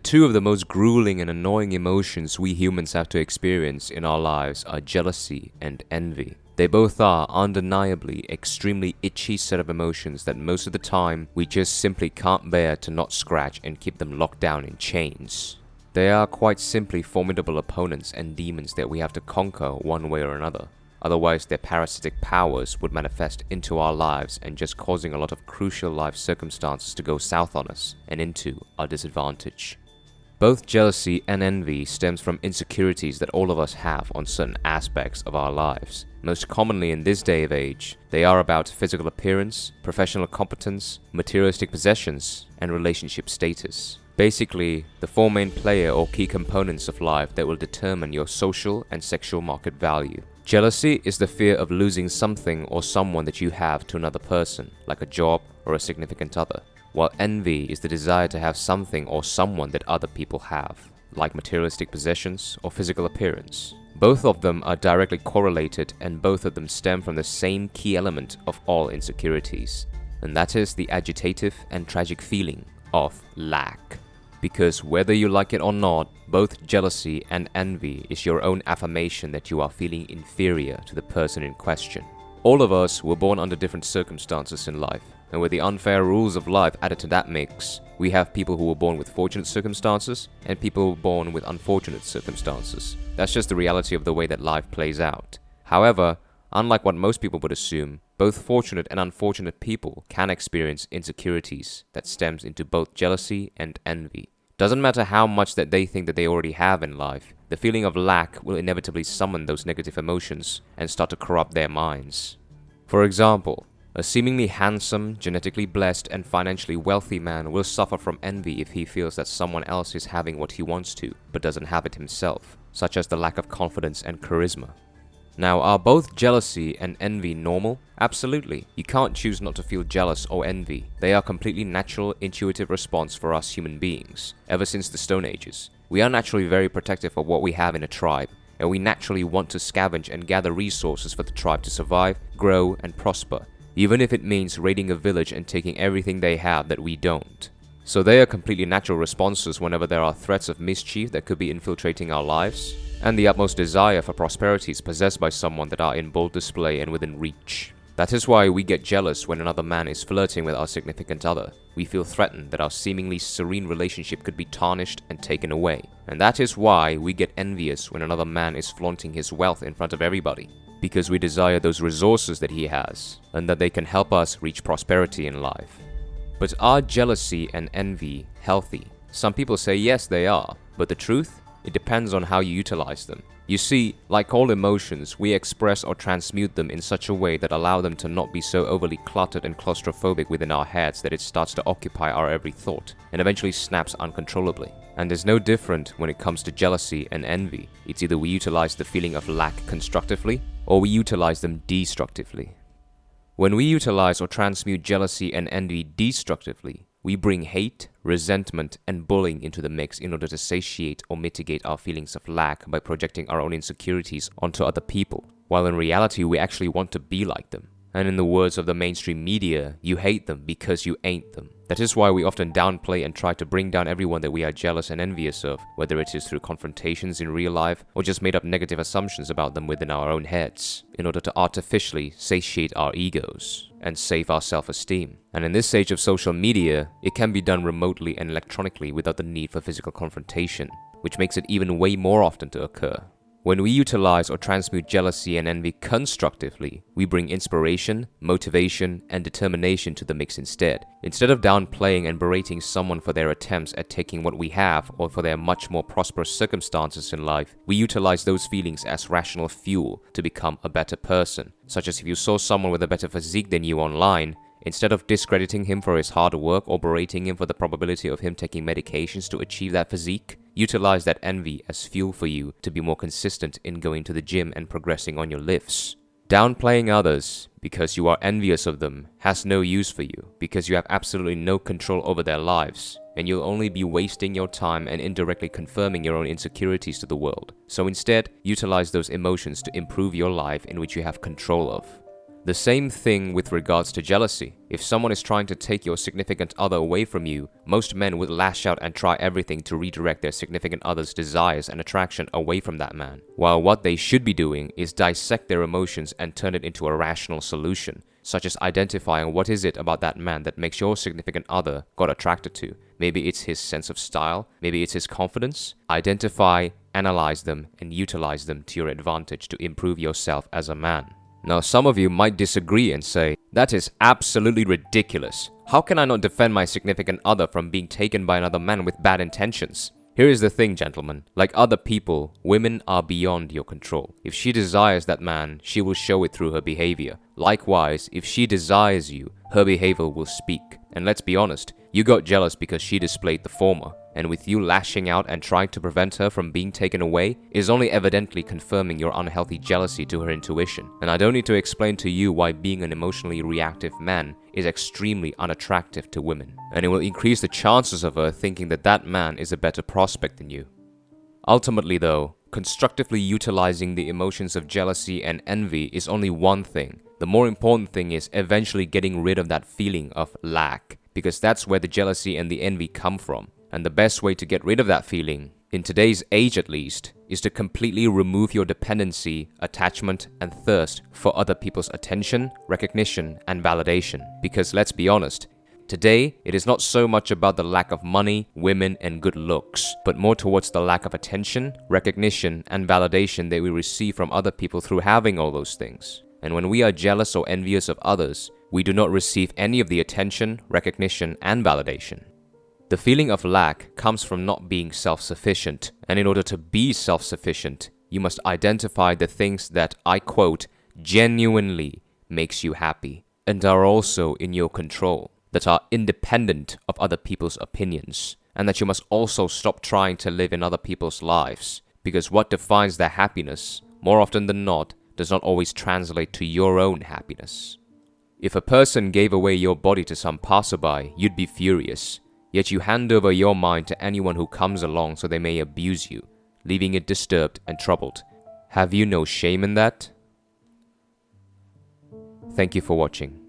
two of the most grueling and annoying emotions we humans have to experience in our lives are jealousy and envy. They both are undeniably extremely itchy set of emotions that most of the time we just simply can't bear to not scratch and keep them locked down in chains. They are quite simply formidable opponents and demons that we have to conquer one way or another. Otherwise, their parasitic powers would manifest into our lives and just causing a lot of crucial life circumstances to go south on us and into our disadvantage. Both jealousy and envy stems from insecurities that all of us have on certain aspects of our lives. Most commonly in this day of age, they are about physical appearance, professional competence, materialistic possessions, and relationship status. Basically, the four main player or key components of life that will determine your social and sexual market value. Jealousy is the fear of losing something or someone that you have to another person, like a job or a significant other, while envy is the desire to have something or someone that other people have, like materialistic possessions or physical appearance. Both of them are directly correlated, and both of them stem from the same key element of all insecurities, and that is the agitative and tragic feeling of lack. Because whether you like it or not, both jealousy and envy is your own affirmation that you are feeling inferior to the person in question. All of us were born under different circumstances in life, and with the unfair rules of life added to that mix, we have people who were born with fortunate circumstances and people who were born with unfortunate circumstances. That's just the reality of the way that life plays out. However, unlike what most people would assume, both fortunate and unfortunate people can experience insecurities that stems into both jealousy and envy. Doesn't matter how much that they think that they already have in life, the feeling of lack will inevitably summon those negative emotions and start to corrupt their minds. For example, a seemingly handsome, genetically blessed, and financially wealthy man will suffer from envy if he feels that someone else is having what he wants to, but doesn't have it himself, such as the lack of confidence and charisma. Now, are both jealousy and envy normal? Absolutely. You can't choose not to feel jealous or envy. They are completely natural, intuitive response for us human beings, ever since the Stone Ages. We are naturally very protective of what we have in a tribe, and we naturally want to scavenge and gather resources for the tribe to survive, grow, and prosper, even if it means raiding a village and taking everything they have that we don't. So they are completely natural responses whenever there are threats of mischief that could be infiltrating our lives, and the utmost desire for prosperity is possessed by someone that are in bold display and within reach. That is why we get jealous when another man is flirting with our significant other. We feel threatened that our seemingly serene relationship could be tarnished and taken away. And that is why we get envious when another man is flaunting his wealth in front of everybody. Because we desire those resources that he has, and that they can help us reach prosperity in life. But are jealousy and envy healthy? Some people say yes, they are. But the truth? It depends on how you utilize them. You see, like all emotions, we express or transmute them in such a way that allow them to not be so overly cluttered and claustrophobic within our heads that it starts to occupy our every thought and eventually snaps uncontrollably. And there's no different when it comes to jealousy and envy. It's either we utilize the feeling of lack constructively or we utilize them destructively. When we utilize or transmute jealousy and envy destructively, we bring hate, resentment, and bullying into the mix in order to satiate or mitigate our feelings of lack by projecting our own insecurities onto other people, while in reality we actually want to be like them. And in the words of the mainstream media, you hate them because you ain't them. That is why we often downplay and try to bring down everyone that we are jealous and envious of, whether it is through confrontations in real life or just made up negative assumptions about them within our own heads, in order to artificially satiate our egos and save our self-esteem. And in this age of social media, it can be done remotely and electronically without the need for physical confrontation, which makes it even way more often to occur. When we utilize or transmute jealousy and envy constructively, we bring inspiration, motivation, and determination to the mix instead. Instead of downplaying and berating someone for their attempts at taking what we have or for their much more prosperous circumstances in life, we utilize those feelings as rational fuel to become a better person. Such as if you saw someone with a better physique than you online, instead of discrediting him for his hard work or berating him for the probability of him taking medications to achieve that physique, utilize that envy as fuel for you to be more consistent in going to the gym and progressing on your lifts. Downplaying others because you are envious of them has no use for you, because you have absolutely no control over their lives, and you'll only be wasting your time and indirectly confirming your own insecurities to the world. So instead, utilize those emotions to improve your life in which you have control of. The same thing with regards to jealousy. If someone is trying to take your significant other away from you, most men would lash out and try everything to redirect their significant other's desires and attraction away from that man. While what they should be doing is dissect their emotions and turn it into a rational solution, such as identifying what is it about that man that makes your significant other got attracted to. Maybe it's his sense of style, maybe it's his confidence. Identify, analyze them, and utilize them to your advantage to improve yourself as a man. Now, some of you might disagree and say, that is absolutely ridiculous. How can I not defend my significant other from being taken by another man with bad intentions? Here is the thing, gentlemen. Like other people, women are beyond your control. If she desires that man, she will show it through her behavior. Likewise, if she desires you, her behavior will speak. And let's be honest, you got jealous because she displayed the former. And with you lashing out and trying to prevent her from being taken away is only evidently confirming your unhealthy jealousy to her intuition. And I don't need to explain to you why being an emotionally reactive man is extremely unattractive to women. And it will increase the chances of her thinking that that man is a better prospect than you. Ultimately though, constructively utilizing the emotions of jealousy and envy is only one thing. The more important thing is eventually getting rid of that feeling of lack, because that's where the jealousy and the envy come from. And the best way to get rid of that feeling, in today's age at least, is to completely remove your dependency, attachment, and thirst for other people's attention, recognition, and validation. Because let's be honest, today, it is not so much about the lack of money, women, and good looks, but more towards the lack of attention, recognition, and validation that we receive from other people through having all those things. And when we are jealous or envious of others, we do not receive any of the attention, recognition, and validation. The feeling of lack comes from not being self-sufficient, and in order to be self-sufficient, you must identify the things that, I quote, genuinely makes you happy, and are also in your control, that are independent of other people's opinions, and that you must also stop trying to live in other people's lives, because what defines their happiness, more often than not, does not always translate to your own happiness. If a person gave away your body to some passerby, you'd be furious. Yet you hand over your mind to anyone who comes along so they may abuse you, leaving it disturbed and troubled. Have you no shame in that? Thank you for watching.